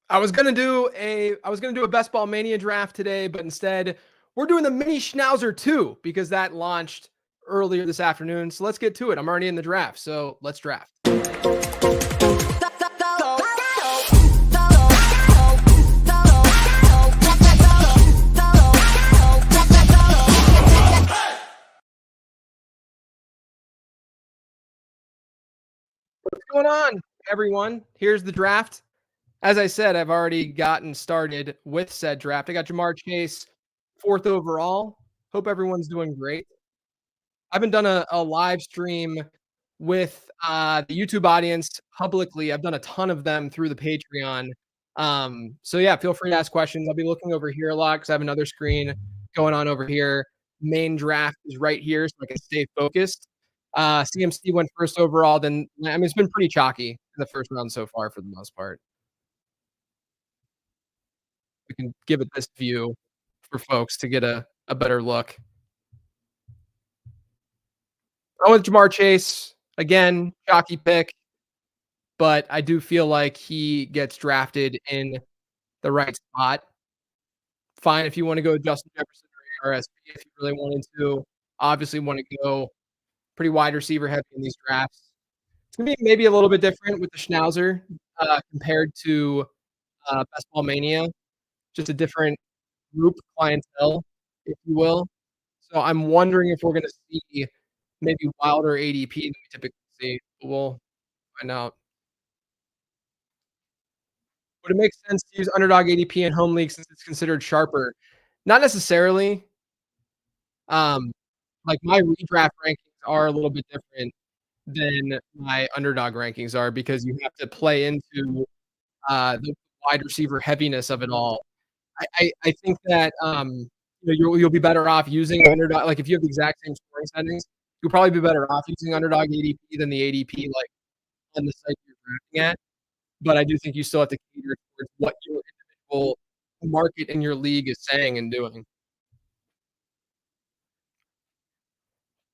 I was gonna do a best ball mania draft today, but instead we're doing the mini Schnauzer 2 because that launched earlier this afternoon. So let's get to it. I'm already in the draft, so let's draft. What's going on, everyone? Here's the draft. As I said, I've already gotten started with said draft. I got Jamar Chase, fourth overall. Hope everyone's doing great. I haven't done a live stream with the YouTube audience publicly. I've done a ton of them through the Patreon. So yeah, feel free to ask questions. I'll be looking over here a lot because I have another screen going on over here. Main draft is right here, so I can stay focused. CMC went first overall. Then I mean, it's been pretty chalky in the first round so far for the most part. We can give it this view for folks to get a better look. I went Jamar Chase again, chalky pick, but I do feel like he gets drafted in the right spot. Fine if you want to go Justin Jefferson or RSP if you really wanted to. Obviously, want to go pretty wide receiver heavy in these drafts. It's gonna be maybe a little bit different with the Schnauzer compared to Best Ball Mania. Just a different group clientele, if you will. So I'm wondering if we're gonna see maybe wilder ADP than we typically see. We'll find out. Would it make sense to use underdog ADP in home league since it's considered sharper? Not necessarily. Um, like my redraft rankings are a little bit different than my underdog rankings are because you have to play into the wide receiver heaviness of it all. I think that you'll be better off using underdog. Like if you have the exact same scoring settings, you'll probably be better off using underdog ADP than the ADP like on the site you're drafting at. But I do think you still have to cater towards what your individual market in your league is saying and doing.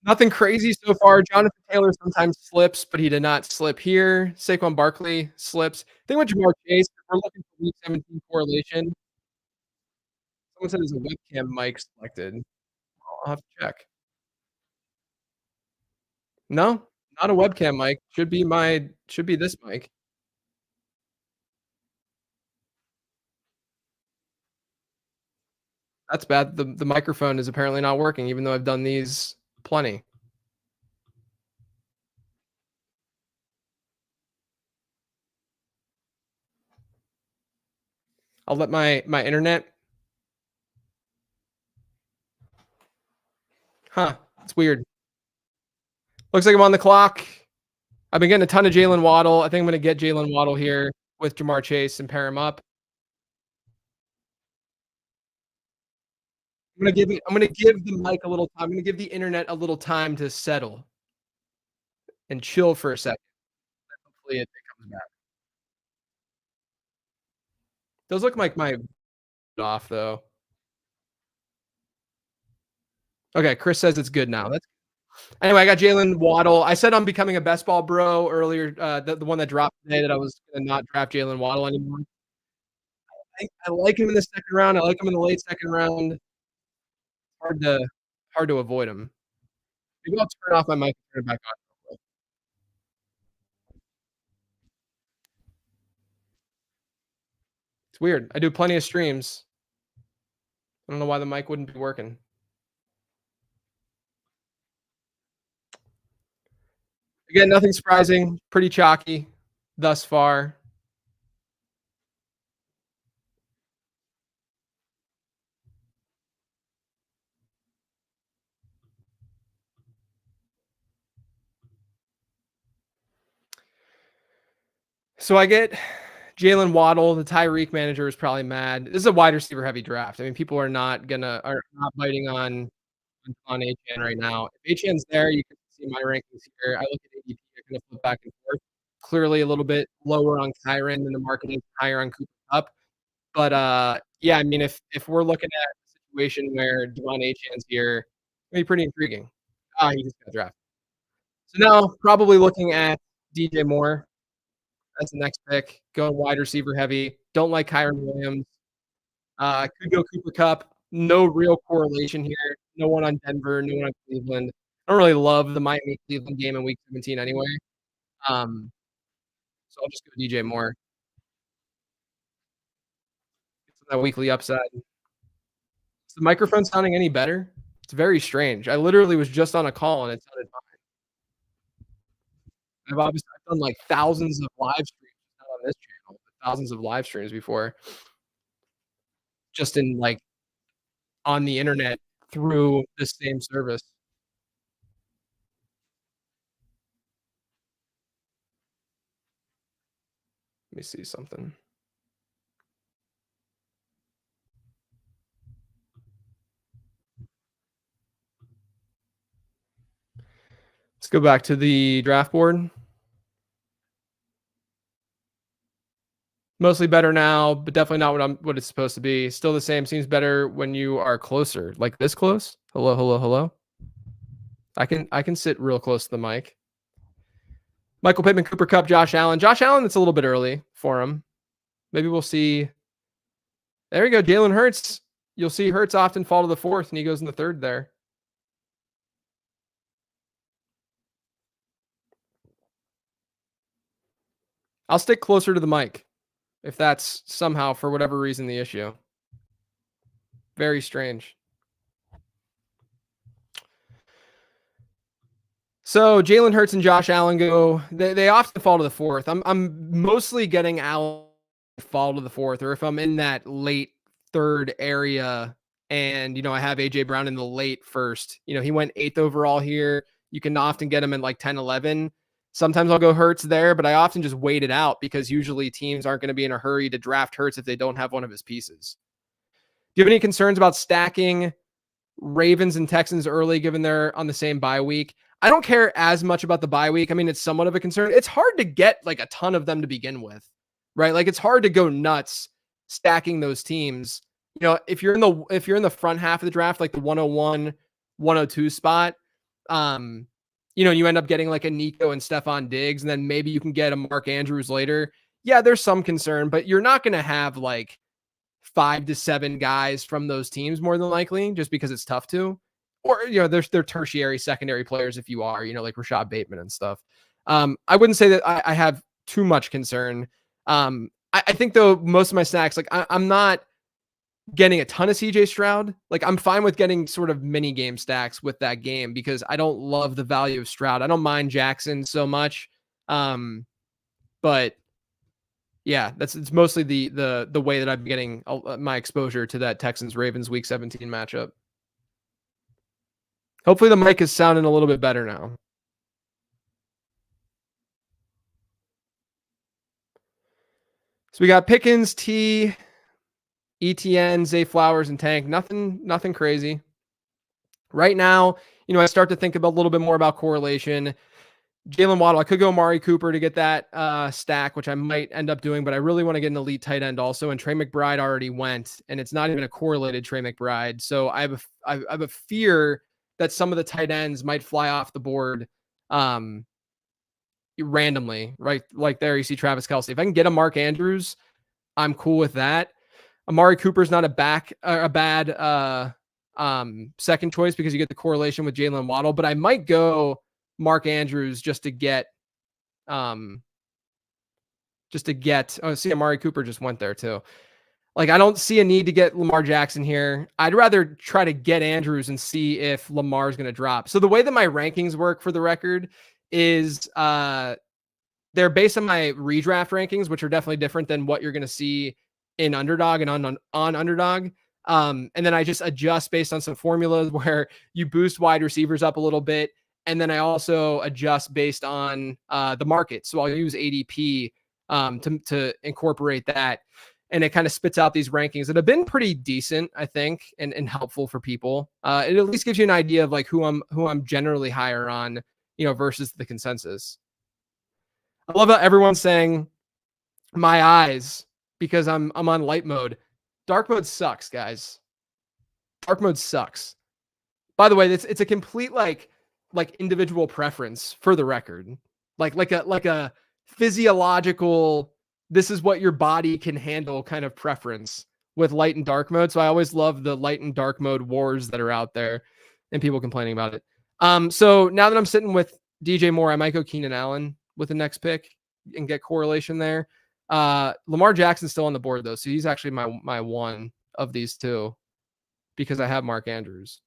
Nothing crazy so far. Jonathan Taylor sometimes slips, but he did not slip here. Saquon Barkley slips. I think with Jamar Chase, if we're looking for week 17 correlation, someone said there's a webcam mic selected. I'll have to check. No, not a webcam mic. Should be this mic. That's bad. The microphone is apparently not working, even though I've done these plenty. I'll let my internet. Huh. It's weird. Looks like I'm on the clock. I've been getting a ton of Jalen Waddle. I think I'm gonna get Jalen Waddle here with Jamar Chase and pair him up. I'm gonna give the mic a little time. I'm gonna give the internet a little time to settle and chill for a second. Hopefully it comes back. Those look like my off though. Okay, Chris says it's good now. That's anyway. I got Jalen Waddle. I said I'm becoming a best ball bro earlier. The one that dropped today that I was gonna not draft Jalen Waddle anymore. I like him in the second round. I like him in the late second round. Hard to hard to avoid him. Maybe I'll turn off my mic and turn it back on. It's weird. I do plenty of streams. I don't know why the mic wouldn't be working. Again, nothing surprising. Pretty chalky thus far. So I get Jalen Waddle. The Tyreek manager is probably mad. This is a wide receiver heavy draft. I mean, people are not biting on Achan right now. If Achan's there, you can see my rankings here. I look at ADP. I kind of flip back and forth. Clearly, a little bit lower on Kyron than the market is higher on Cooper Kupp. But yeah, I mean, if we're looking at a situation where Devon Achan's here, it'd be pretty intriguing. He just got drafted. So now probably looking at DJ Moore. as the next pick, going wide receiver heavy. Don't like Kyren Williams. Could go Cooper Kupp. No real correlation here. No one on Denver, no one on Cleveland. I don't really love the Miami Cleveland game in week 17 anyway. Um, so I'll just go DJ Moore. Get some of that weekly upside. Is the microphone sounding any better? It's very strange. I literally was just on a call and it sounded fine. I've done like thousands of live streams, not on this channel, but thousands of live streams before, just in like on the internet through the same service. Let me see something. Let's go back to the draft board. Mostly better now, but definitely not what it's supposed to be. Still the same. Seems better when you are closer, like this close. Hello, hello, hello. I can sit real close to the mic. Michael Pittman, Cooper Kupp, Josh Allen. Josh Allen, it's a little bit early for him. Maybe we'll see. There you go. Jalen Hurts. You'll see Hurts often fall to the fourth, and he goes in the third there. I'll stick closer to the mic if that's somehow, for whatever reason, the issue. Very strange. So Jalen Hurts and Josh Allen go. They often fall to the fourth. I'm mostly getting Allen fall to the fourth, or if I'm in that late third area, and I have AJ Brown in the late first. He went eighth overall here. You can often get him in like 10, 11. Sometimes I'll go Hurts there, but I often just wait it out because usually teams aren't going to be in a hurry to draft Hurts if they don't have one of his pieces. Do you have any concerns about stacking Ravens and Texans early, given they're on the same bye week? I don't care as much about the bye week. I mean, it's somewhat of a concern. It's hard to get like a ton of them to begin with, right? Like it's hard to go nuts stacking those teams. If you're in the front half of the draft, like the 101, 102 spot, you end up getting like a Nico and Stephon Diggs, and then maybe you can get a Mark Andrews later. Yeah, there's some concern, but you're not going to have like 5 to 7 guys from those teams more than likely, just because it's tough to. Or, they're tertiary, secondary players if you are, like Rashad Bateman and stuff. I wouldn't say that I have too much concern. I think, though, most of my stacks, like I'm not getting a ton of CJ Stroud. Like I'm fine with getting sort of mini game stacks with that game because I don't love the value of Stroud. I don't mind Jackson so much. But yeah, it's mostly the way that I'm getting my exposure to that Texans Ravens week 17 matchup. Hopefully the mic is sounding a little bit better now. So we got Pickens, T, ETN, Zay Flowers, and Tank. Nothing crazy. Right now, I start to think about a little bit more about correlation. Jalen Waddle, I could go Amari Cooper to get that stack, which I might end up doing, but I really want to get an elite tight end also. And Trey McBride already went, and it's not even a correlated Trey McBride. So I have a fear that some of the tight ends might fly off the board randomly, right? Like there you see Travis Kelce. If I can get a Mark Andrews, I'm cool with that. Amari Cooper's not a bad second choice because you get the correlation with Jalen Waddle, but I might go Mark Andrews just to get oh, see, Amari Cooper just went there too. Like, I don't see a need to get Lamar Jackson here. I'd rather try to get Andrews and see if Lamar's going to drop. So the way that my rankings work, for the record, is they're based on my redraft rankings, which are definitely different than what you're going to see in Underdog and on Underdog. And then I just adjust based on some formulas where you boost wide receivers up a little bit. And then I also adjust based on the market. So I'll use ADP to incorporate that. And it kind of spits out these rankings that have been pretty decent, I think, and helpful for people. It at least gives you an idea of like who I'm generally higher on, versus the consensus. I love how everyone's saying my eyes because I'm on light mode. Dark mode sucks, guys. Dark mode sucks. By the way, it's a complete like individual preference, for the record. Like a physiological, this is what your body can handle kind of preference with light and dark mode. So I always love the light and dark mode wars that are out there and people complaining about it. So now that I'm sitting with DJ Moore, I might go Keenan Allen with the next pick and get correlation there. Lamar Jackson's still on the board though, so he's actually my one of these two because I have Mark Andrews.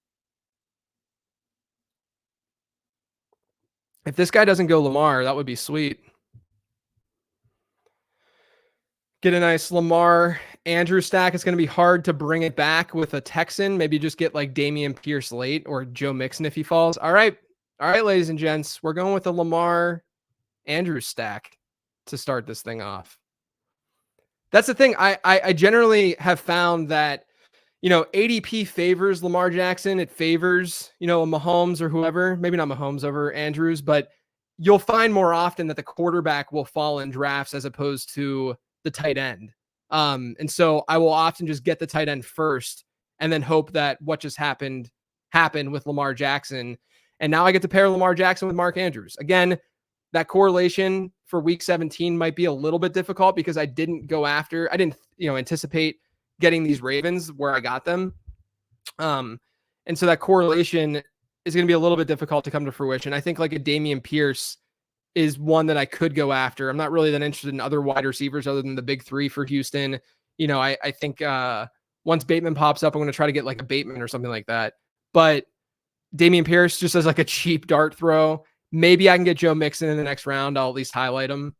If this guy doesn't go Lamar, that would be sweet. Get a nice Lamar Andrews stack. It's going to be hard to bring it back with a Texan. Maybe just get like Dameon Pierce late or Joe Mixon if he falls. All right, ladies and gents, we're going with a Lamar Andrews stack to start this thing off. That's the thing. I generally have found that, ADP favors Lamar Jackson. It favors, Mahomes or whoever. Maybe not Mahomes over Andrews, but you'll find more often that the quarterback will fall in drafts as opposed to the tight end. And so I will often just get the tight end first and then hope that what just happened with Lamar Jackson. And now I get to pair Lamar Jackson with Mark Andrews. Again, that correlation for week 17 might be a little bit difficult because I didn't anticipate getting these Ravens where I got them. And so that correlation is going to be a little bit difficult to come to fruition. I think like a Dameon Pierce is one that I could go after. I'm not really that interested in other wide receivers other than the big three for Houston. I think once Bateman pops up, I'm going to try to get like a Bateman or something like that. But Dameon Pierce just as like a cheap dart throw. Maybe I can get Joe Mixon in the next round. I'll at least highlight him.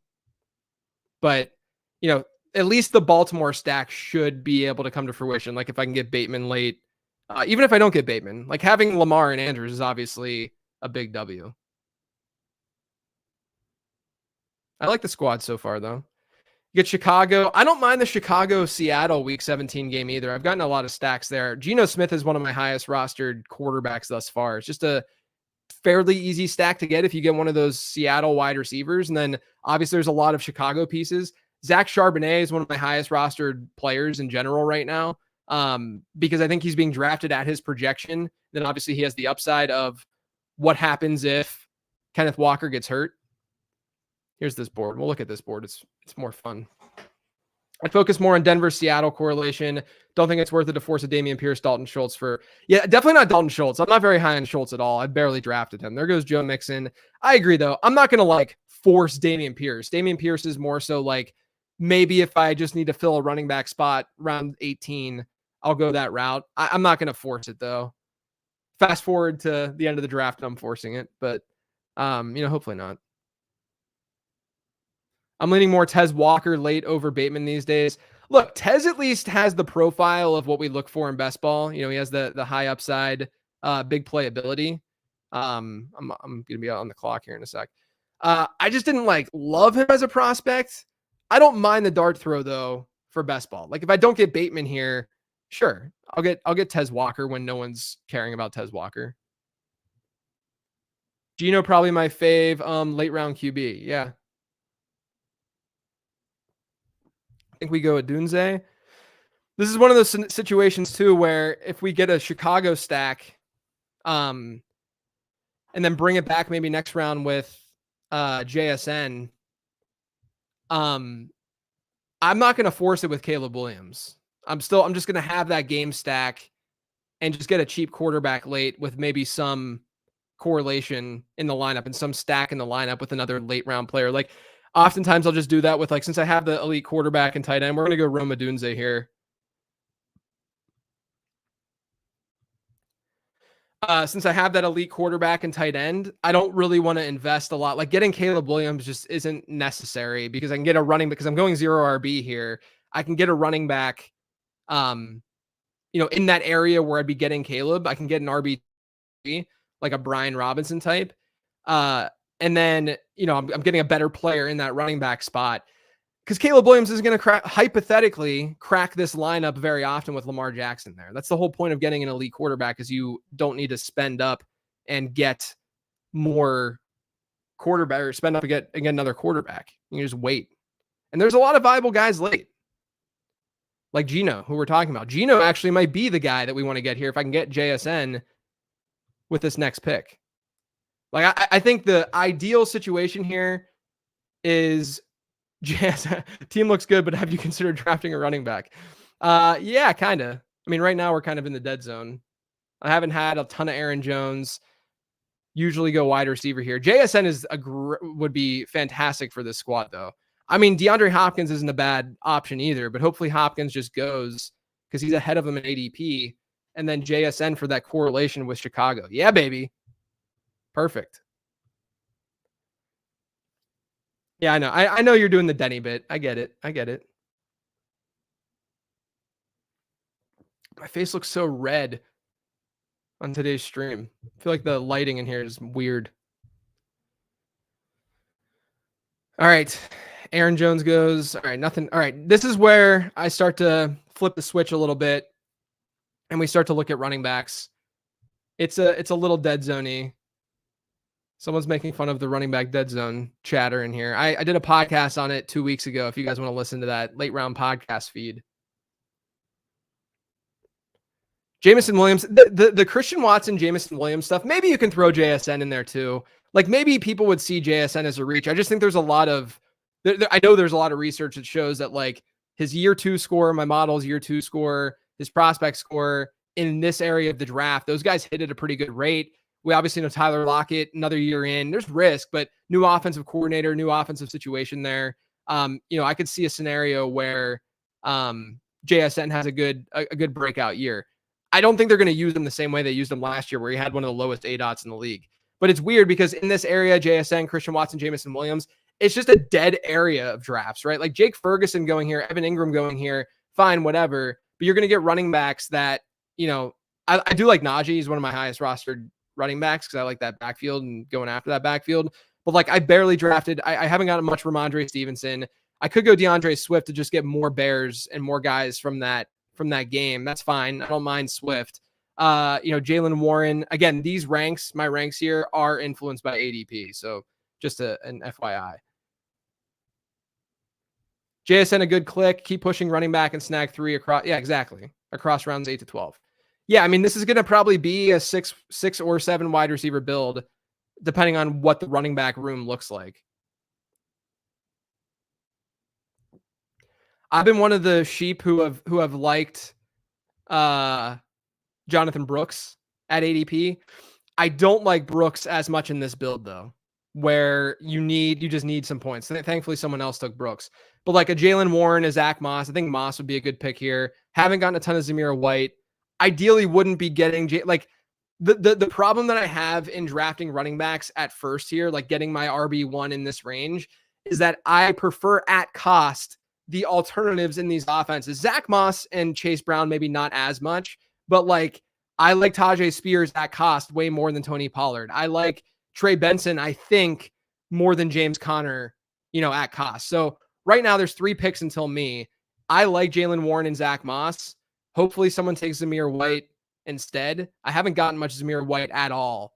But, at least the Baltimore stack should be able to come to fruition. Like if I can get Bateman late, even if I don't get Bateman, like having Lamar and Andrews is obviously a big W. I like the squad so far, though. You get Chicago. I don't mind the Chicago-Seattle Week 17 game either. I've gotten a lot of stacks there. Geno Smith is one of my highest rostered quarterbacks thus far. It's just a fairly easy stack to get if you get one of those Seattle wide receivers. And then obviously there's a lot of Chicago pieces. Zach Charbonnet is one of my highest rostered players in general right now because I think he's being drafted at his projection. Then obviously he has the upside of what happens if Kenneth Walker gets hurt. Here's this board. We'll look at this board. It's more fun. I'd focus more on Denver-Seattle correlation. Don't think it's worth it to force a Dameon Pierce, Dalton Schultz definitely not Dalton Schultz. I'm not very high on Schultz at all. I barely drafted him. There goes Joe Mixon. I agree, though. I'm not going to like force Dameon Pierce. Dameon Pierce is more so like maybe if I just need to fill a running back spot round 18, I'll go that route. I'm not going to force it, though. Fast forward to the end of the draft, I'm forcing it. But, hopefully not. I'm leaning more Tez Walker late over Bateman these days. Look, Tez at least has the profile of what we look for in best ball. He has the high upside, big playability. I'm going to be out on the clock here in a sec. I just didn't love him as a prospect. I don't mind the dart throw though for best ball. Like if I don't get Bateman here, sure, I'll get Tez Walker when no one's caring about Tez Walker. Geno probably my fave late round QB. Yeah. I think we go at Dunze. This is one of those situations too, where if we get a Chicago stack, and then bring it back maybe next round with JSN, I'm not going to force it with Caleb Williams. I'm just going to have that game stack and just get a cheap quarterback late with maybe some correlation in the lineup and some stack in the lineup with another late round player. Like oftentimes I'll just do that with since I have the elite quarterback and tight end, we're going to go Rome Odunze here. Since I have that elite quarterback and tight end, I don't really want to invest a lot. Like getting Caleb Williams just isn't necessary because I can get a running because I'm going 0 RB here. I can get a running back, in that area where I'd be getting Caleb. I can get an RB like a Brian Robinson type. And then, I'm getting a better player in that running back spot because Caleb Williams is going to hypothetically crack this lineup very often with Lamar Jackson there. That's the whole point of getting an elite quarterback is you don't need to spend up and get more quarterback or spend up and get another quarterback. You just wait. And there's a lot of viable guys late. Like Geno, who we're talking about. Geno actually might be the guy that we want to get here if I can get JSN with this next pick. Like I think the ideal situation here is JS team looks good, but have you considered drafting a running back? Yeah, kinda. I mean, right now we're kind of in the dead zone. I haven't had a ton of Aaron Jones. Usually go wide receiver here. JSN is would be fantastic for this squad though. I mean, DeAndre Hopkins isn't a bad option either, but hopefully Hopkins just goes because he's ahead of him in ADP, and then JSN for that correlation with Chicago. Yeah, baby, perfect. Yeah, I know. I know you're doing the Denny bit. I get it. I get it. My face looks so red on today's stream. I feel like the lighting in here is weird. All right. Aaron Jones goes. All right, nothing. All right. This is where I start to flip the switch a little bit and we start to look at running backs. It's a little dead zoney. Someone's making fun of the running back dead zone chatter in here. I did a podcast on it 2 weeks ago. If you guys want to listen to that late round podcast feed. Jameson Williams, the Christian Watson, Jameson Williams stuff. Maybe you can throw JSN in there too. Like maybe people would see JSN as a reach. I just think there's a lot of, I know there's a lot of research that shows that like his year 2 score, my model's year 2 score, his prospect score in this area of the draft, those guys hit at a pretty good rate. We obviously know Tyler Lockett, another year in. There's risk, but new offensive coordinator, new offensive situation there. I could see a scenario where JSN has a good breakout year. I don't think they're going to use him the same way they used him last year, where he had one of the lowest ADOTs in the league. But it's weird because in this area, JSN, Christian Watson, Jameson Williams, it's just a dead area of drafts, right? Like Jake Ferguson going here, Evan Ingram going here, fine, whatever. But you're going to get running backs that, I do like Najee. He's one of my highest rostered running backs because I like that backfield and going after that backfield. But like I barely drafted. I haven't gotten much Ramondre Stevenson. I could go DeAndre Swift to just get more Bears and more guys from that game. That's fine. I don't mind Swift. Jalen Warren. Again, my ranks here are influenced by ADP. So just an FYI. JSN, a good click. Keep pushing running back and snag 3 across. Yeah, exactly. Across rounds 8 to 12. Yeah, I mean, this is going to probably be a 6 or 7 wide receiver build, depending on what the running back room looks like. I've been one of the sheep who have liked Jonathan Brooks at ADP. I don't like Brooks as much in this build though, where you just need some points. Thankfully, someone else took Brooks, but like a Jalen Warren, a Zach Moss, I think Moss would be a good pick here. Haven't gotten a ton of Zamir White. Ideally, wouldn't be getting the problem that I have in drafting running backs at first here, like getting my RB1 in this range, is that I prefer at cost the alternatives in these offenses. Zach Moss and Chase Brown, maybe not as much, but like I like Tajay Spears at cost way more than Tony Pollard. I like Trey Benson, I think, more than James Conner, at cost. So right now there's 3 picks until me. I like Jalen Warren and Zach Moss. Hopefully someone takes Zamir White instead. I haven't gotten much Zamir White at all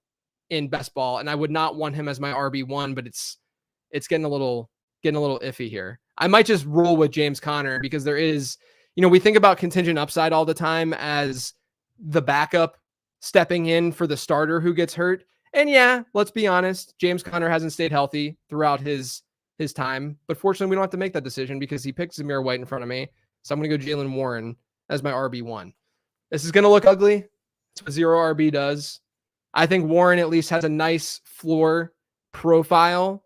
in best ball, and I would not want him as my RB1, but it's getting a little iffy here. I might just roll with James Conner because there is, we think about contingent upside all the time as the backup stepping in for the starter who gets hurt. And yeah, let's be honest, James Conner hasn't stayed healthy throughout his time, but fortunately we don't have to make that decision because he picked Zamir White in front of me. So I'm going to go Jalen Warren as my RB1. This is going to look ugly. That's what 0 RB does. I think Warren at least has a nice floor profile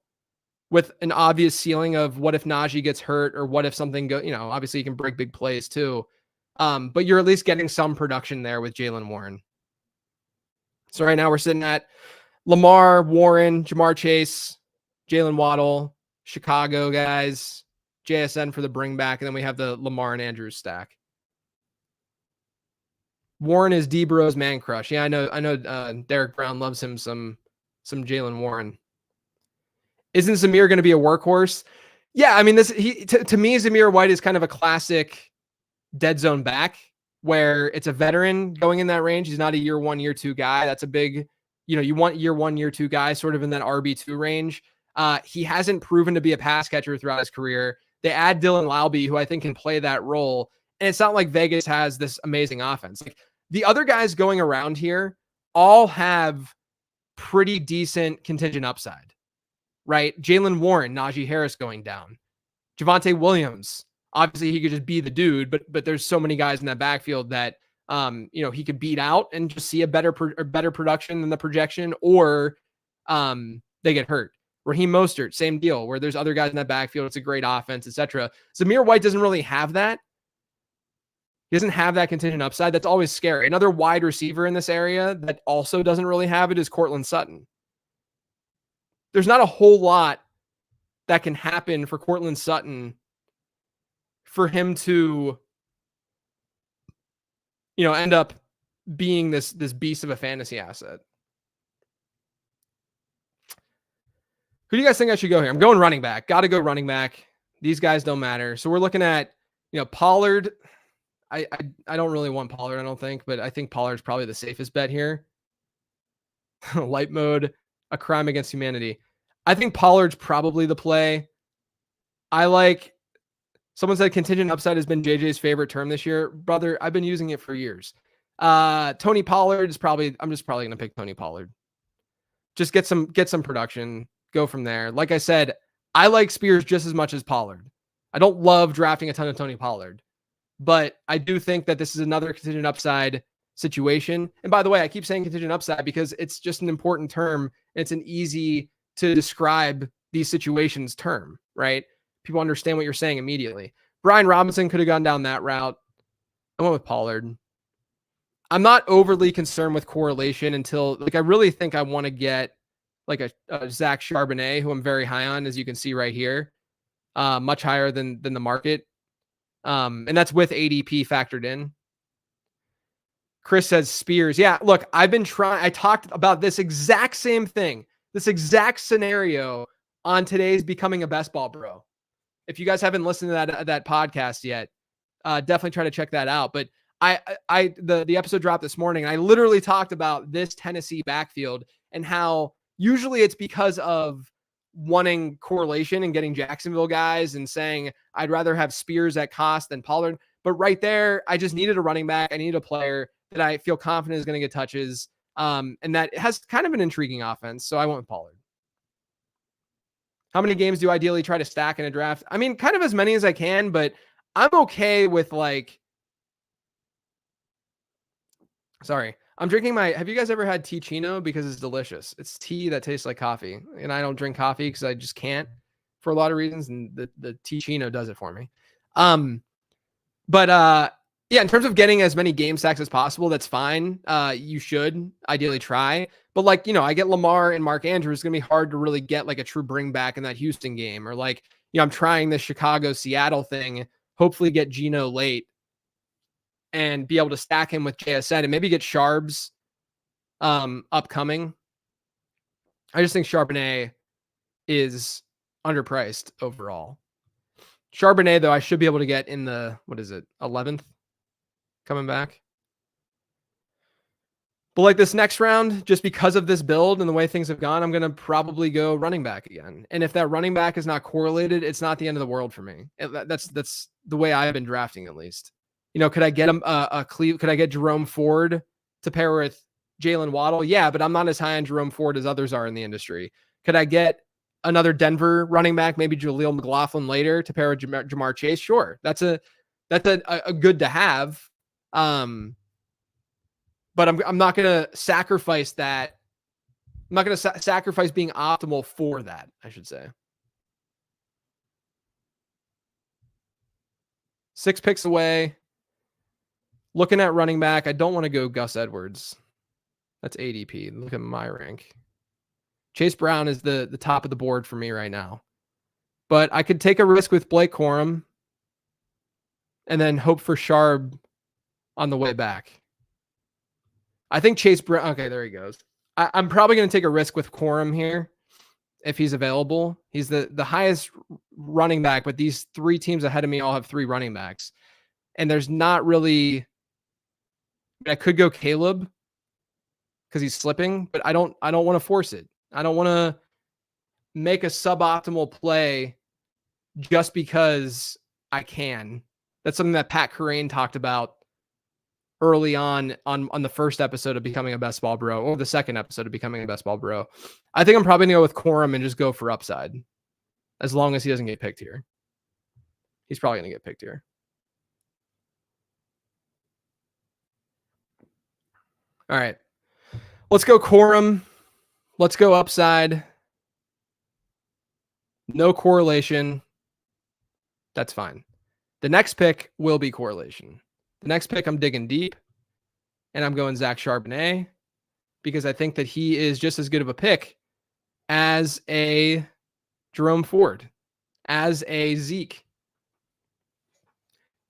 with an obvious ceiling of what if Najee gets hurt or what if something obviously you can break big plays too. But you're at least getting some production there with Jalen Warren. So right now we're sitting at Lamar, Warren, Jamar Chase, Jalen Waddle, Chicago guys, JSN for the bring back, and then we have the Lamar and Andrews stack. Warren is D-Bro's man crush. Yeah, I know. Derek Brown loves him some Jalen Warren. Isn't Zamir going to be a workhorse? Yeah, I mean, to me, Zamir White is kind of a classic dead zone back where it's a veteran going in that range. He's not a year 1, year 2 guy. That's a big, you want year 1, year 2 guy sort of in that RB2 range. He hasn't proven to be a pass catcher throughout his career. They add Dylan Laube, who I think can play that role. And it's not like Vegas has this amazing offense. Like the other guys going around here all have pretty decent contingent upside. right? Jalen Warren, Najee Harris going down. Javonte Williams, obviously he could just be the dude, but there's so many guys in that backfield that he could beat out and just see a better production than the projection, or they get hurt. Raheem Mostert, same deal, where there's other guys in that backfield. It's a great offense, etc. Zamir White doesn't really have that. He doesn't have that contingent upside. That's always scary. Another wide receiver in this area that also doesn't really have it is Courtland Sutton. There's not a whole lot that can happen for Courtland Sutton for him to, end up being this beast of a fantasy asset. Who do you guys think I should go here? I'm going running back. Got to go running back. These guys don't matter. So we're looking at, Pollard. I don't really want Pollard, I don't think, but I think Pollard's probably the safest bet here. Light mode, a crime against humanity. I think Pollard's probably the play. Someone said contingent upside has been JJ's favorite term this year. Brother, I've been using it for years. Tony Pollard is I'm just probably going to pick Tony Pollard. Just get some production, go from there. Like I said, I like Spears just as much as Pollard. I don't love drafting a ton of Tony Pollard, but I do think that this is another contingent upside situation. And by the way, I keep saying contingent upside because it's just an important term. It's an easy to describe these situations term, right? People understand what you're saying immediately. Brian Robinson could have gone down that route. I went with Pollard. I'm not overly concerned with correlation until, I really think I want to get a Zach Charbonnet, who I'm very high on, as you can see right here, much higher than the market. And that's with ADP factored in. Chris says Spears. Yeah, look, I talked about this exact same thing, this exact scenario on today's Becoming a Best Ball Bro. If you guys haven't listened to that podcast yet, definitely try to check that out. But the episode dropped this morning, and I literally talked about this Tennessee backfield and how usually it's because of wanting correlation and getting Jacksonville guys and saying, I'd rather have Spears at cost than Pollard. But right there, I just needed a running back. I needed a player that I feel confident is going to get touches. And that has kind of an intriguing offense. So I went with Pollard. How many games do you ideally try to stack in a draft? I mean, kind of as many as I can, but I'm okay with I'm drinking have you guys ever had tea chino? Because it's delicious. It's tea that tastes like coffee. And I don't drink coffee because I just can't for a lot of reasons. And the tea chino does it for me. Yeah, in terms of getting as many game stacks as possible, that's fine. You should ideally try. But I get Lamar and Mark Andrews. It's going to be hard to really get a true bring back in that Houston game. Or I'm trying the Chicago-Seattle thing, hopefully get Geno late and be able to stack him with JSN and maybe get Sharbs upcoming. I just think Charbonnet is underpriced overall. Charbonnet, though, I should be able to get in the, 11th coming back. But this next round, just because of this build and the way things have gone, I'm going to probably go running back again. And if that running back is not correlated, it's not the end of the world for me. That's the way I've been drafting, at least. Could I get could I get Jerome Ford to pair with Jalen Waddle? Yeah, but I'm not as high on Jerome Ford as others are in the industry. Could I get another Denver running back, maybe Jaleel McLaughlin later to pair with Jamar Chase? Sure. That's a good to have. But I'm not going to sacrifice that. I'm not going to sacrifice being optimal for that, I should say. 6 picks away. Looking at running back, I don't want to go Gus Edwards. That's ADP. Look at my rank. Chase Brown is the top of the board for me right now. But I could take a risk with Blake Corum and then hope for Sharb on the way back. I think Chase Brown. Okay, there he goes. I'm probably going to take a risk with Corum here if he's available. He's the highest running back, but these 3 teams ahead of me all have 3 running backs. And there's not really... I could go Caleb because he's slipping, but I don't want to force it. I don't want to make a suboptimal play just because I can. That's something that Pat Kerrane talked about early on the first episode of Becoming a Best Ball Bro, or the second episode of Becoming a Best Ball Bro. I think I'm probably gonna go with Corum and just go for upside, as long as he doesn't get picked here. He's probably gonna get picked here. All right, let's go Corum. Let's go upside. No correlation. That's fine. The next pick will be correlation. The next pick, I'm digging deep, and I'm going Zach Charbonnet because I think that he is just as good of a pick as a Jerome Ford, as a Zeke.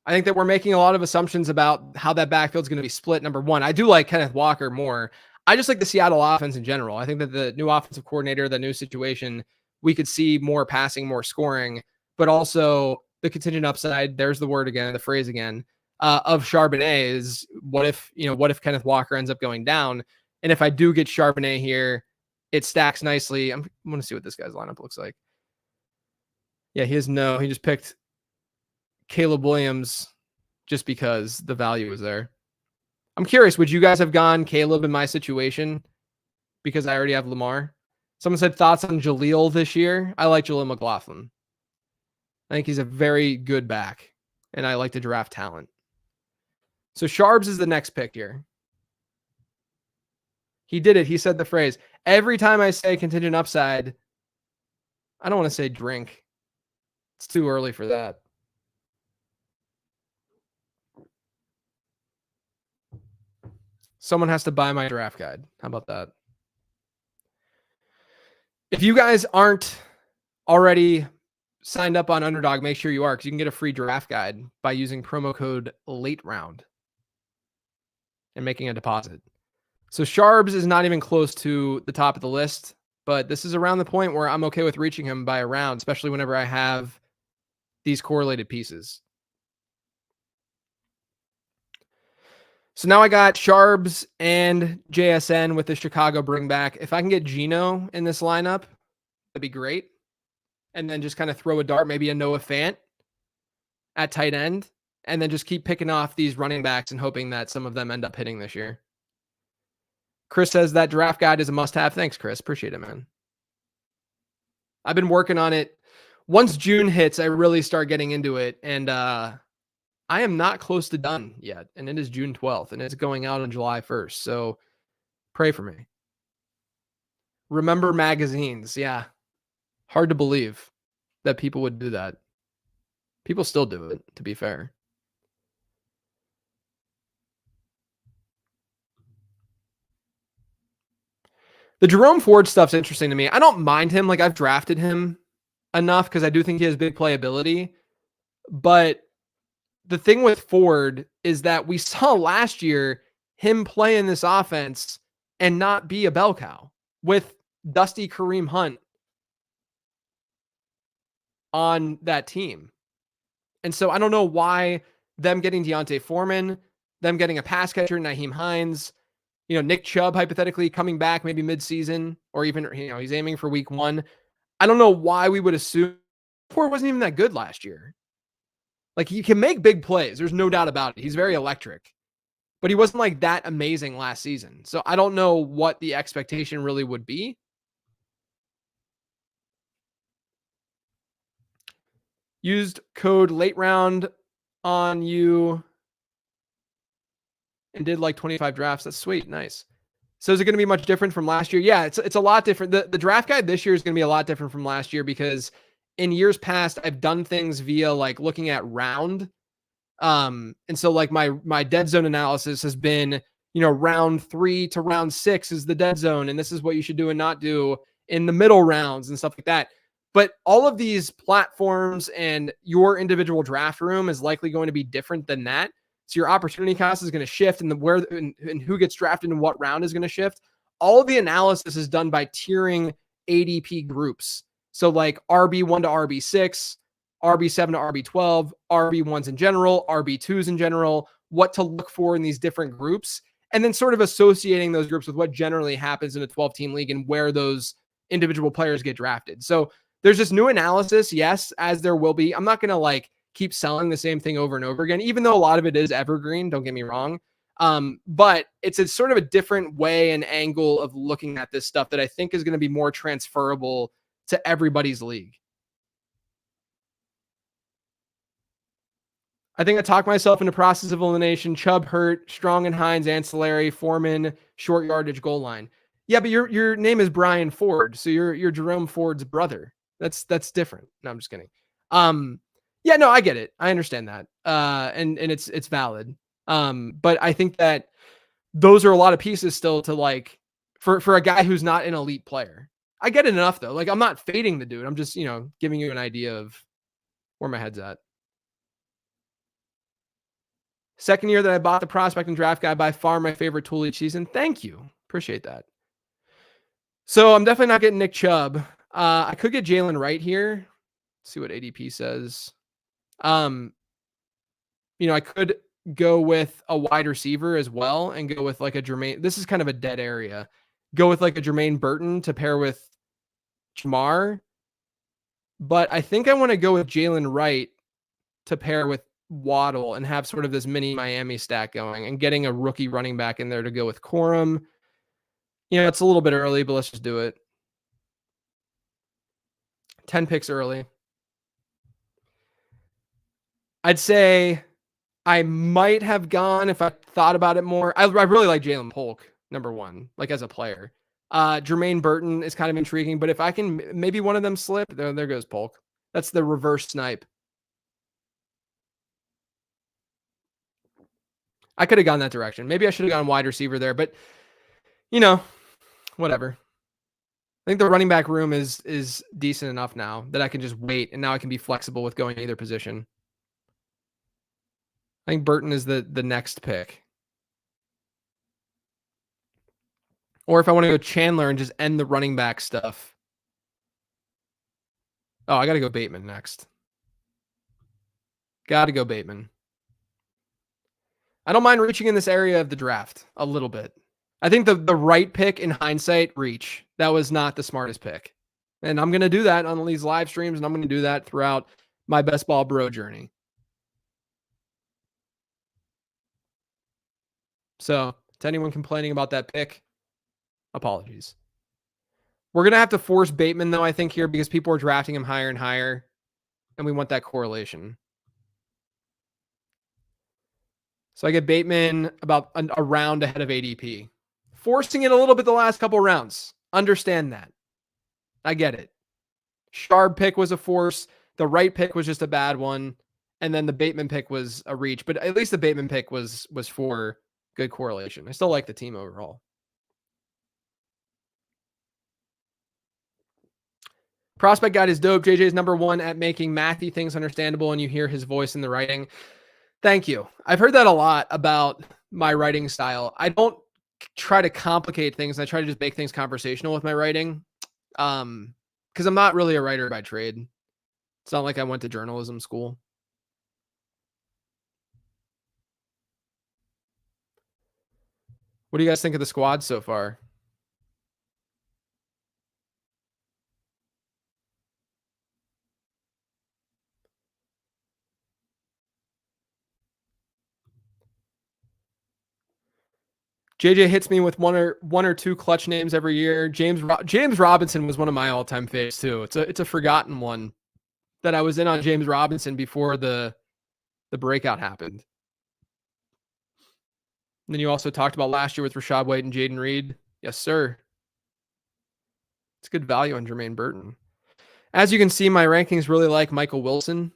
I think that we're making a lot of assumptions about how that backfield is going to be split. Number one, I do like Kenneth Walker more. I just like the Seattle offense in general. I think that the new offensive coordinator, the new situation, we could see more passing, more scoring, but also the contingent upside. There's the word again, the phrase again, of Charbonnet is what if Kenneth Walker ends up going down? And if I do get Charbonnet here, it stacks nicely. I'm going to see what this guy's lineup looks like. Yeah, he just picked Caleb Williams just because the value is there. I'm curious, would you guys have gone Caleb in my situation because I already have Lamar? Someone said thoughts on Jaleel this year. I like Jaleel McLaughlin. I think he's a very good back, and I like to draft talent. So Sharbs is the next pick here. He did it. He said the phrase. Every time I say contingent upside, I don't want to say drink. It's too early for that. Someone has to buy my draft guide. How about that? If you guys aren't already signed up on Underdog, make sure you are, because you can get a free draft guide by using promo code LATEROUND and making a deposit. So Sharbs is not even close to the top of the list, but this is around the point where I'm okay with reaching him by a round, especially whenever I have these correlated pieces. So now I got Sharbs and JSN with the Chicago bring back. If I can get Geno in this lineup, that'd be great. And then just kind of throw a dart, maybe a Noah Fant at tight end, and then just keep picking off these running backs and hoping that some of them end up hitting this year. Chris says that draft guide is a must-have. Thanks, Chris. Appreciate it, man. I've been working on it. Once June hits, I really start getting into it, and I am not close to done yet, and it is June 12th, and it's going out on July 1st, so pray for me. Remember magazines, yeah. Hard to believe that people would do that. People still do it, to be fair. The Jerome Ford stuff's interesting to me. I don't mind him. Like, I've drafted him enough because I do think he has big playability, but the thing with Ford is that we saw last year him play in this offense and not be a bell cow with Dusty Kareem Hunt on that team. And so I don't know why them getting Deontay Foreman, them getting a pass catcher, Nyheim Hines, Nick Chubb hypothetically coming back maybe mid-season, or even, he's aiming for week 1. I don't know why we would assume Ford wasn't even that good last year. Like, he can make big plays. There's no doubt about it. He's very electric, but he wasn't like that amazing last season. So I don't know what the expectation really would be. Used code late round on you and did like 25 drafts. That's sweet. Nice. So is it going to be much different from last year? Yeah, it's a lot different. The draft guide this year is going to be a lot different from last year because in years past, I've done things via like looking at round. And so like my dead zone analysis has been, round 3 to round 6 is the dead zone. And this is what you should do and not do in the middle rounds and stuff like that. But all of these platforms and your individual draft room is likely going to be different than that. So your opportunity cost is going to shift, and and who gets drafted in what round is going to shift. All of the analysis is done by tiering ADP groups. So like RB1 to RB6, RB7 to RB12, RB1s in general, RB2s in general, what to look for in these different groups, and then sort of associating those groups with what generally happens in a 12-team league and where those individual players get drafted. So there's this new analysis, yes, as there will be. I'm not going to like keep selling the same thing over and over again, even though a lot of it is evergreen. Don't get me wrong. But it's a sort of a different way and angle of looking at this stuff that I think is going to be more transferable to everybody's league. I think I talked myself into process of elimination. Chubb hurt, Strong and Hines, ancillary, Foreman, short yardage, goal line. Yeah, but your name is Brian Ford, so you're Jerome Ford's brother. That's different. No, I'm just kidding. Yeah, no, I get it. I understand that. And it's valid. But I think that those are a lot of pieces still to like for a guy who's not an elite player. I get it enough though. Like I'm not fading the dude. I'm just, giving you an idea of where my head's at. Second year that I bought the prospect and draft guy, by far my favorite tool each season. Thank you. Appreciate that. So I'm definitely not getting Nick Chubb. I could get Jalen Wright here. Let's see what ADP says. I could go with a wide receiver as well and go with like a Jermaine. This is kind of a dead area. Go with like a Jermaine Burton to pair with Jamar. But I think I want to go with Jalen Wright to pair with Waddle and have sort of this mini Miami stack going and getting a rookie running back in there to go with Corum. It's a little bit early, but let's just do it. 10 picks early. I'd say I might have gone if I thought about it more. I really like Jalen Polk, number one, like as a player. Jermaine Burton is kind of intriguing, but if I can, maybe one of them slip, there goes Polk. That's the reverse snipe. I could have gone that direction. Maybe I should have gone wide receiver there, but whatever. I think the running back room is decent enough now that I can just wait, and now I can be flexible with going either position. I think Burton is the next pick. Or if I want to go Chandler and just end the running back stuff. Oh, I got to go Bateman next. Got to go Bateman. I don't mind reaching in this area of the draft a little bit. I think the right pick in hindsight, reach. That was not the smartest pick. And I'm going to do that on these live streams, and I'm going to do that throughout my best ball bro journey. So to anyone complaining about that pick, apologies. We're going to have to force Bateman, though, I think, here because people are drafting him higher and higher, and we want that correlation. So I get Bateman about a round ahead of ADP. Forcing it a little bit the last couple rounds. Understand that. I get it. Sharp pick was a force. The right pick was just a bad one. And then the Bateman pick was a reach. But at least the Bateman pick was for good correlation. I still like the team overall. Prospect Guide is dope. JJ is number one at making mathy things understandable, and you hear his voice in the writing. Thank you. I've heard that a lot about my writing style. I don't try to complicate things. I try to just make things conversational with my writing. Because I'm not really a writer by trade. It's not like I went to journalism school. What do you guys think of the squad so far? JJ hits me with one or two clutch names every year. James Robinson was one of my all-time faves too. It's a forgotten one that I was in on James Robinson before the breakout happened. And then you also talked about last year with Rashad White and Jaden Reed. Yes, sir. It's good value on Jermaine Burton. As you can see, my rankings really like Michael Wilson.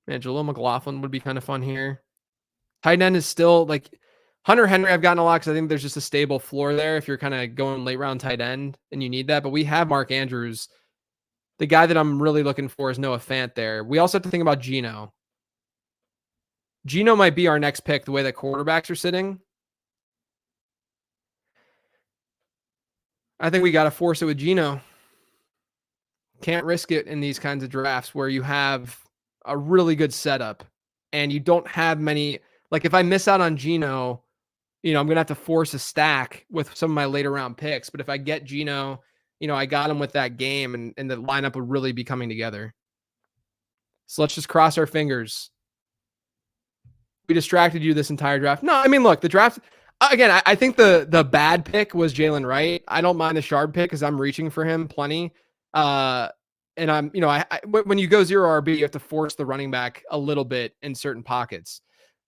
Angelo McLaughlin would be kind of fun here. Tight end is still like Hunter Henry. I've gotten a lot because I think there's just a stable floor there if you're kind of going late round tight end and you need that. But we have Mark Andrews. The guy that I'm really looking for is Noah Fant there. We also have to think about Geno. Geno might be our next pick the way that quarterbacks are sitting. I think we got to force it with Geno. Can't risk it in these kinds of drafts where you have a really good setup and you don't have many. Like if I miss out on Geno, I'm going to have to force a stack with some of my later round picks. But if I get Geno, I got him with that game and the lineup would really be coming together. So let's just cross our fingers. We distracted you this entire draft. No, I mean, look, the draft again. I think the bad pick was Jalen Wright. I don't mind the Shard pick because I'm reaching for him plenty. Uh, and I'm, when you go zero RB, you have to force the running back a little bit in certain pockets.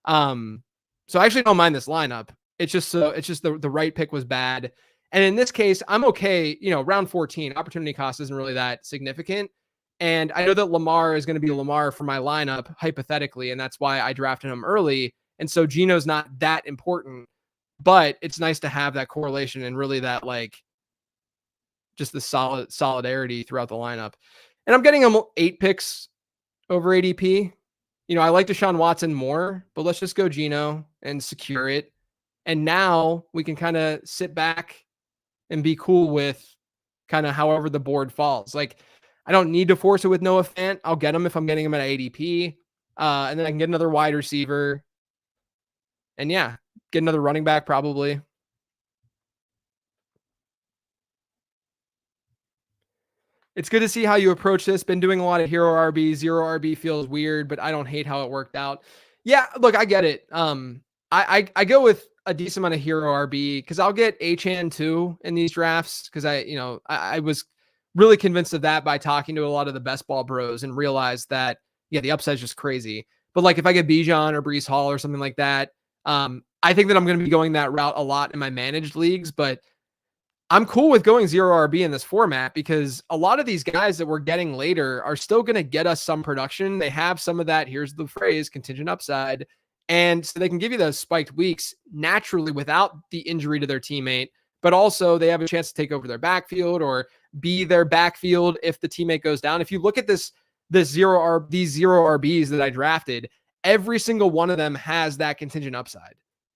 Um, so I actually don't mind this lineup. It's just the right pick was bad. And in this case, I'm okay. Round 14, opportunity cost isn't really that significant. And I know that Lamar is going to be Lamar for my lineup, hypothetically, and that's why I drafted him early. And so Geno's not that important, but it's nice to have that correlation and really that just the solidarity throughout the lineup. And I'm getting him 8 picks over ADP. I like Deshaun Watson more, but let's just go Geno and secure it. And now we can kind of sit back and be cool with kind of however the board falls. I don't need to force it with Noah Fant. I'll get him if I'm getting him at ADP. And then I can get another wide receiver. And yeah, get another running back probably. It's good to see how you approach this. Been doing a lot of hero RB. Zero RB feels weird, but I don't hate how it worked out. Yeah, look, I get it. I go with a decent amount of hero RB because I'll get Achan too in these drafts because I was really convinced of that by talking to a lot of the best ball bros and realized that, yeah, the upside is just crazy. But if I get Bijan or Brees Hall or something like that, I think that I'm going to be going that route a lot in my managed leagues, but I'm cool with going zero RB in this format because a lot of these guys that we're getting later are still going to get us some production. They have some of that, here's the phrase, contingent upside. And so they can give you those spiked weeks naturally without the injury to their teammate, but also they have a chance to take over their backfield or be their backfield if the teammate goes down. If you look at these zero RBs that I drafted, every single one of them has that contingent upside.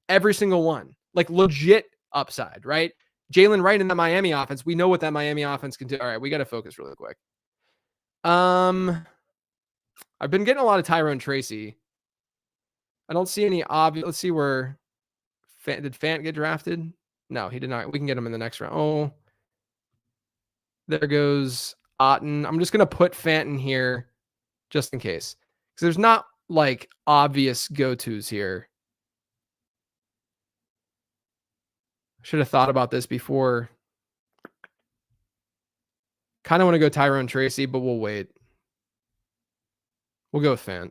Every single one, legit upside, right? Jalen Wright in the Miami offense. We know what that Miami offense can do. All right, we got to focus really quick. I've been getting a lot of Tyrone Tracy. I don't see any obvious. Let's see where did Fant get drafted? No, he did not. We can get him in the next round. Oh, there goes Otten. I'm just gonna put Fant in here just in case because there's not obvious go-tos here. Should have thought about this before. Kind of want to go Tyrone Tracy, but we'll wait. We'll go with Fant.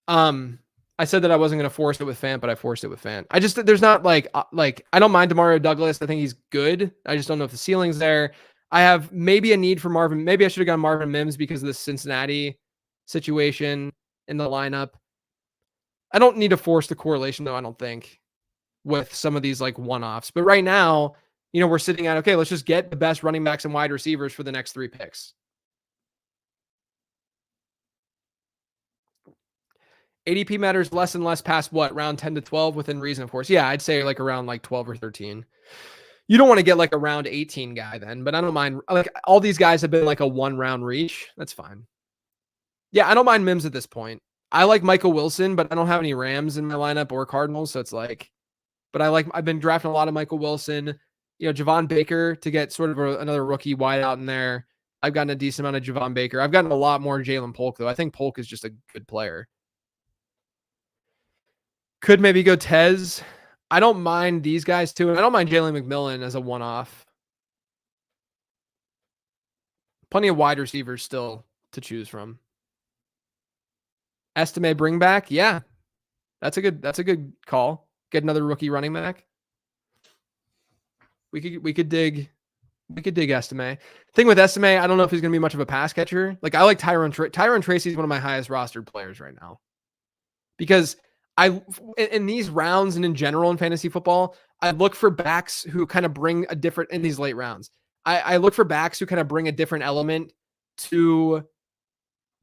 I said that I wasn't going to force it with Fant, but I forced it with Fant. There's not I don't mind Demario Douglas. I think he's good. I just don't know if the ceiling's there. I have maybe a need for Marvin. Maybe I should have gone Marvin Mims because of the Cincinnati situation in the lineup. I don't need to force the correlation though, I don't think, with some of these one-offs. But right now, we're sitting at, okay, let's just get the best running backs and wide receivers for the next 3 picks. ADP matters less and less past what? Round 10 to 12 within reason, of course. Yeah, I'd say around 12 or 13. You don't want to get a round 18 guy then, but I don't mind. All these guys have been a 1-round reach. That's fine. Yeah, I don't mind Mims at this point. I like Michael Wilson, but I don't have any Rams in my lineup or Cardinals, so it's but I've been drafting a lot of Michael Wilson, Javon Baker to get sort of another rookie wide out in there. I've gotten a decent amount of Javon Baker. I've gotten a lot more Jalen Polk though. I think Polk is just a good player. Could maybe go Tez. I don't mind these guys too. And I don't mind Jalen McMillan as a one-off. Plenty of wide receivers still to choose from. Estime bring back. Yeah. That's a good call. Get another rookie running back. We could dig Estime. Thing with Estime, I don't know if he's going to be much of a pass catcher. I like Tyrone Tracy is one of my highest rostered players right now. Because in these rounds and in general in fantasy football, I look for backs who kind of bring a different in these late rounds. I look for backs who kind of bring a different element to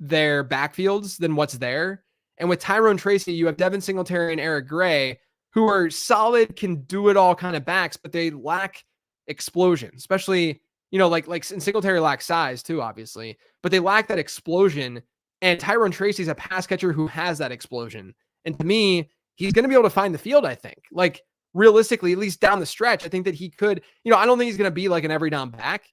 their backfields than what's there. And with Tyrone Tracy, you have Devin Singletary and Eric Gray, who are solid, can do it all kind of backs, but they lack explosion, especially, and Singletary lacks size too, obviously, but they lack that explosion. And Tyrone Tracy is a pass catcher who has that explosion. And to me, he's going to be able to find the field, I think. Realistically, at least down the stretch, I think that he could, I don't think he's going to be an every down back,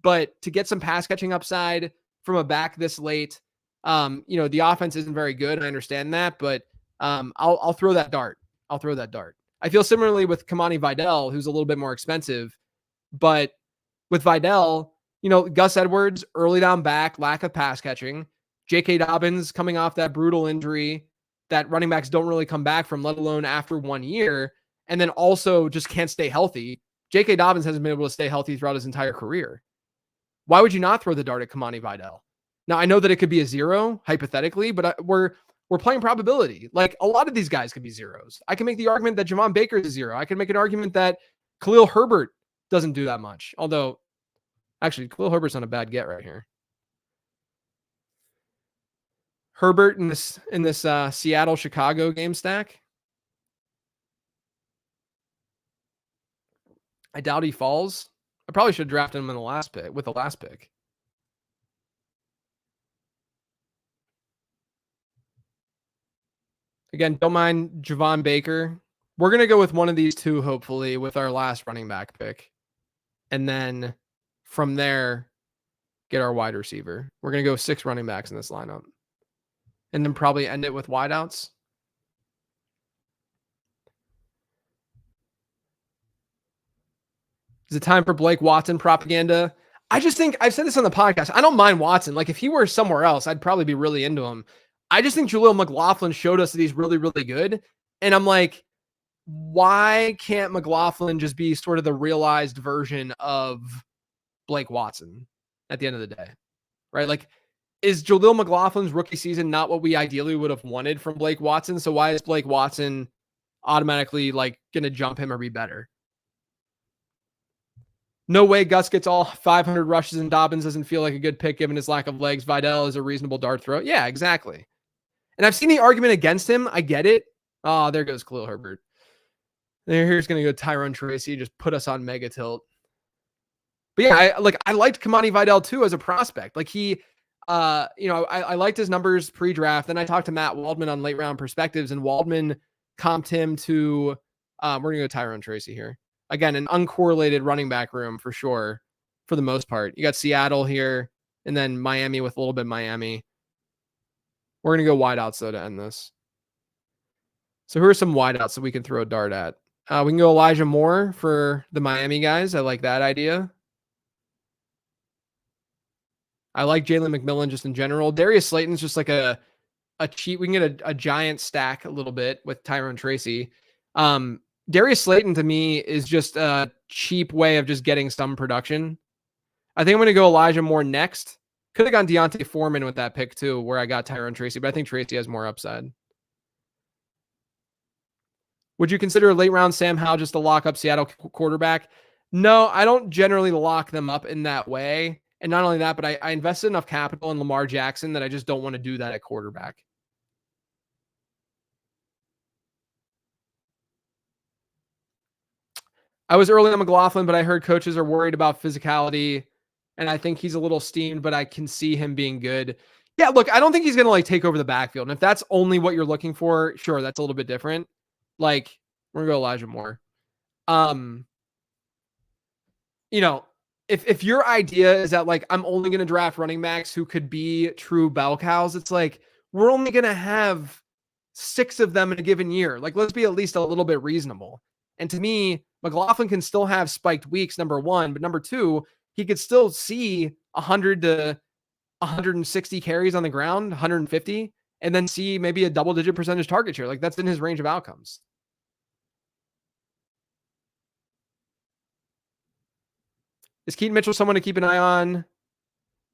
but to get some pass catching upside from a back this late, The offense isn't very good. I understand that, but I'll throw that dart. I'll throw that dart. I feel similarly with Kamani Vidal, who's a little bit more expensive, but with Vidal, Gus Edwards, early down back, lack of pass catching. J.K. Dobbins coming off that brutal injury that running backs don't really come back from, let alone after 1 year, and then also just can't stay healthy. J.K. Dobbins hasn't been able to stay healthy throughout his entire career. Why would you not throw the dart at Kamani Vidal? Now, I know that it could be a zero, hypothetically, but we're playing probability. Like, a lot of these guys could be zeros. I can make the argument that Javon Baker is a zero. I can make an argument that Khalil Herbert doesn't do that much. Although, actually, Khalil Herbert's not a bad get right here. Herbert in this Seattle-Chicago game stack. I doubt he falls. I probably should have drafted him in the last pick with the last pick. Again, don't mind Javon Baker. We're going to go with one of these two, hopefully, with our last running back pick. And then from there, get our wide receiver. We're going to go 6 running backs in this lineup. And then probably end it with wideouts. Is it time for Blake Watson propaganda? I just think, I've said this on the podcast, I don't mind Watson. Like, if he were somewhere else, I'd probably be really into him. I just think Jaleel McLaughlin showed us that he's really, really good. And I'm like, why can't McLaughlin just be sort of the realized version of Blake Watson at the end of the day? Right? Like, is Jaleel McLaughlin's rookie season not what we ideally would have wanted from Blake Watson? So why is Blake Watson automatically like going to jump him or be better? No way Gus gets all 500 rushes and Dobbins doesn't feel like a good pick given his lack of legs. Vidal is a reasonable dart throw. Yeah, exactly. And I've seen the argument against him. I get it. Oh, there goes Khalil Herbert. Here's going to go Tyrone Tracy. Just put us on mega tilt. But yeah, I liked Kamani Vidal too as a prospect. Like he, I liked his numbers pre-draft. Then I talked to Matt Waldman on late round perspectives, and Waldman comped him to. We're going to go Tyrone Tracy here. Again, an uncorrelated running back room for sure, for the most part. You got Seattle here, and then Miami with a little bit of Miami. We're going to go wideouts, though, to end this. So here are some wideouts that we can throw a dart at. We can go Elijah Moore for the Miami guys. I like that idea. I like Jalen McMillan just in general. Darius Slayton's just like a cheat. We can get a giant stack a little bit with Tyrone Tracy. Darius Slayton to me is just a cheap way of just getting some production. I think I'm going to go Elijah Moore next. Could have gone Deontay Foreman with that pick too, where I got Tyrone Tracy, but I think Tracy has more upside. Would you consider a late round Sam Howell just to lock up Seattle quarterback? No, I don't generally lock them up in that way. And not only that, but I invested enough capital in Lamar Jackson that I just don't want to do that at quarterback. I was early on McLaughlin, but I heard coaches are worried about physicality, and I think he's a little steamed, but I can see him being good. Yeah, look, I don't think he's going to like take over the backfield. And if that's only what you're looking for, sure, that's a little bit different. Like, we're going to go Elijah Moore. If your idea is that like I'm only going to draft running backs who could be true bell cows, it's like we're only going to have 6 of them in a given year. Like, let's be at least a little bit reasonable. And to me, McLaughlin can still have spiked weeks, number one, but number two, he could still see 100 to 160 carries on the ground, 150, and then see maybe a double-digit percentage target share. Like, that's in his range of outcomes. Is Keaton Mitchell someone to keep an eye on?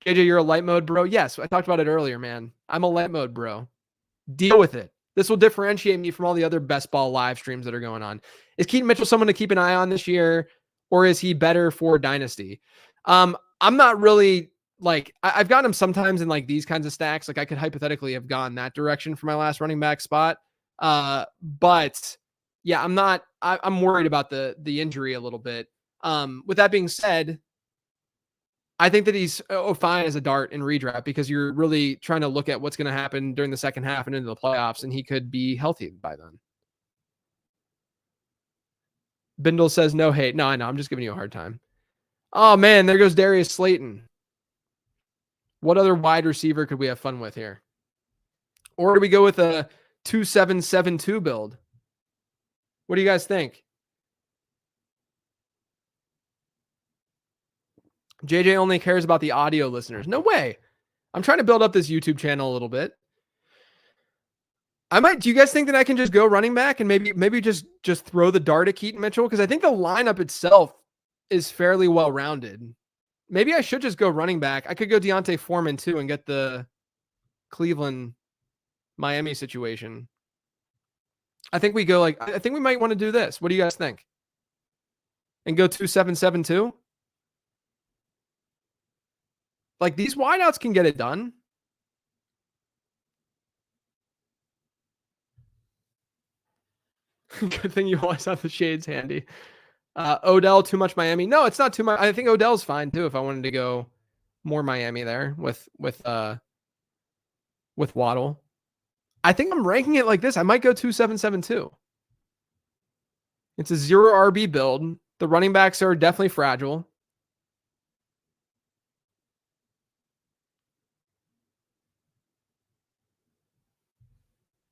JJ, you're a light mode bro. Yes, I talked about it earlier, man. I'm a light mode bro. Deal with it. This will differentiate me from all the other best ball live streams that are going on. Is Keaton Mitchell someone to keep an eye on this year, or is he better for Dynasty? I'm not really like, I've gotten him sometimes in like these kinds of stacks. Like I could hypothetically have gone that direction for my last running back spot. But yeah, I'm worried about the injury a little bit. With that being said, I think that he's fine as a dart in redraft because you're really trying to look at what's going to happen during the second half and into the playoffs, and he could be healthy by then. Bindle says no hate. No, I know. I'm just giving you a hard time. Oh, man, there goes Darius Slayton. What other wide receiver could we have fun with here? Or do we go with a 2-7-7-2 build? What do you guys think? JJ only cares about the audio listeners. No way. I'm trying to build up this YouTube channel a little bit. I might. Do you guys think that I can just go running back and maybe just throw the dart at Keaton Mitchell? Because I think the lineup itself is fairly well rounded. Maybe I should just go running back. I could go Deontay Foreman too and get the Cleveland Miami situation. I think we go I think we might want to do this. What do you guys think? And go 2-7-7-2? Like these wideouts can get it done. Good thing you always have the shades handy. Odell, too much Miami. No, it's not too much. I think Odell's fine too if I wanted to go more Miami there with Waddle. I think I'm ranking it like this. I might go 2-7-7-2. It's a 0 RB build. The running backs are definitely fragile.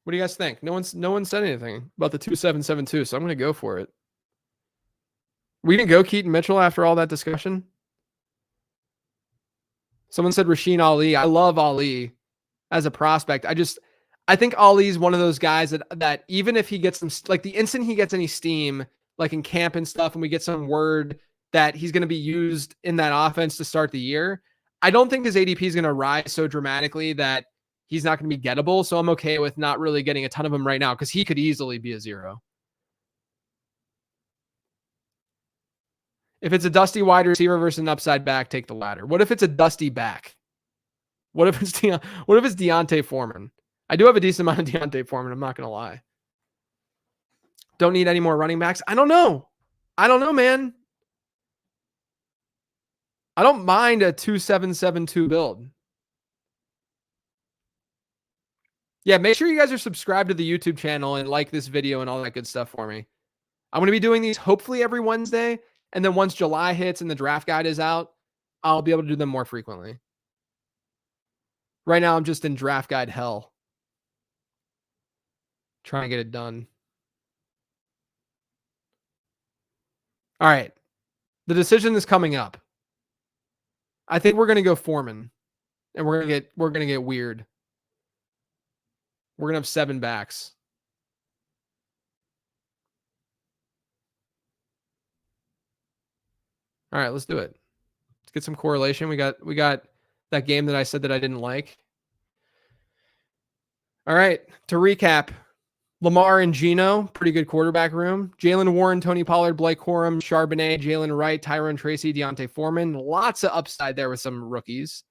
What do you guys think? No one said anything about the 2-7-7-2, so I'm going to go for it. We didn't go Keaton Mitchell after all that discussion. Someone said Rasheen Ali. I love Ali as a prospect. I think Ali's one of those guys that even if he gets some, like the instant he gets any steam, like in camp and stuff, and we get some word that he's going to be used in that offense to start the year, I don't think his ADP is going to rise so dramatically that he's not going to be gettable. So I'm okay with not really getting a ton of him right now because he could easily be a 0. If it's a dusty wide receiver versus an upside back, take the latter. What if it's a dusty back? What if it's Deontay Foreman? I do have a decent amount of Deontay Foreman. I'm not going to lie. Don't need any more running backs. I don't know, man. I don't mind a 2-7-7-2 build. Yeah, make sure you guys are subscribed to the YouTube channel and like this video and all that good stuff for me. I'm going to be doing these hopefully every Wednesday. And then once July hits and the draft guide is out, I'll be able to do them more frequently. Right now, I'm just in draft guide hell. Trying to get it done. All right. The decision is coming up. I think we're going to go Foreman. And we're going to get weird. We're going to have 7 backs. All right, let's do it. Let's get some correlation. We got that game that I said that I didn't like. All right, to recap, Lamar and Geno, pretty good quarterback room. Jalen Warren, Tony Pollard, Blake Corum, Charbonnet, Jalen Wright, Tyrone Tracy, Deontay Foreman. Lots of upside there with some rookies.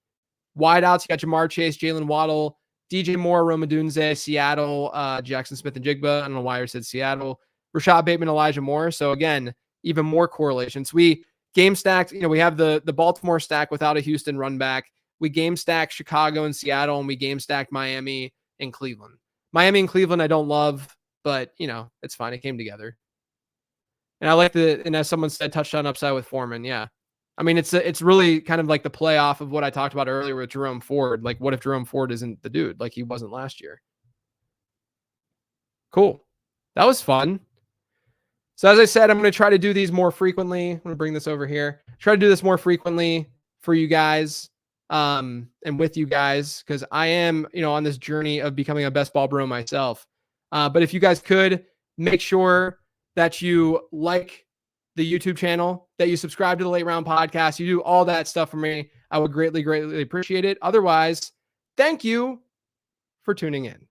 Wideouts, you got Jamar Chase, Jalen Waddle, DJ Moore, Rome Odunze, Seattle, Jackson Smith and Jigba. I don't know why I said Seattle. Rashad Bateman, Elijah Moore. So again, even more correlations. We game stacked, we have the Baltimore stack without a Houston run back. We game stacked Chicago and Seattle, and we game stacked Miami and Cleveland. Miami and Cleveland I don't love, but it's fine. It came together. And I like and as someone said, touchdown upside with Foreman. Yeah. I mean, it's really kind of like the playoff of what I talked about earlier with Jerome Ford. Like, what if Jerome Ford isn't the dude like he wasn't last year? Cool. That was fun. So as I said, I'm going to try to do these more frequently. I'm going to bring this over here. Try to do this more frequently for you guys and with you guys because I am, on this journey of becoming a best ball bro myself. But if you guys could make sure that you like the YouTube channel, that you subscribe to the Late Round Podcast, you do all that stuff for me, I would greatly, greatly appreciate it. Otherwise, thank you for tuning in.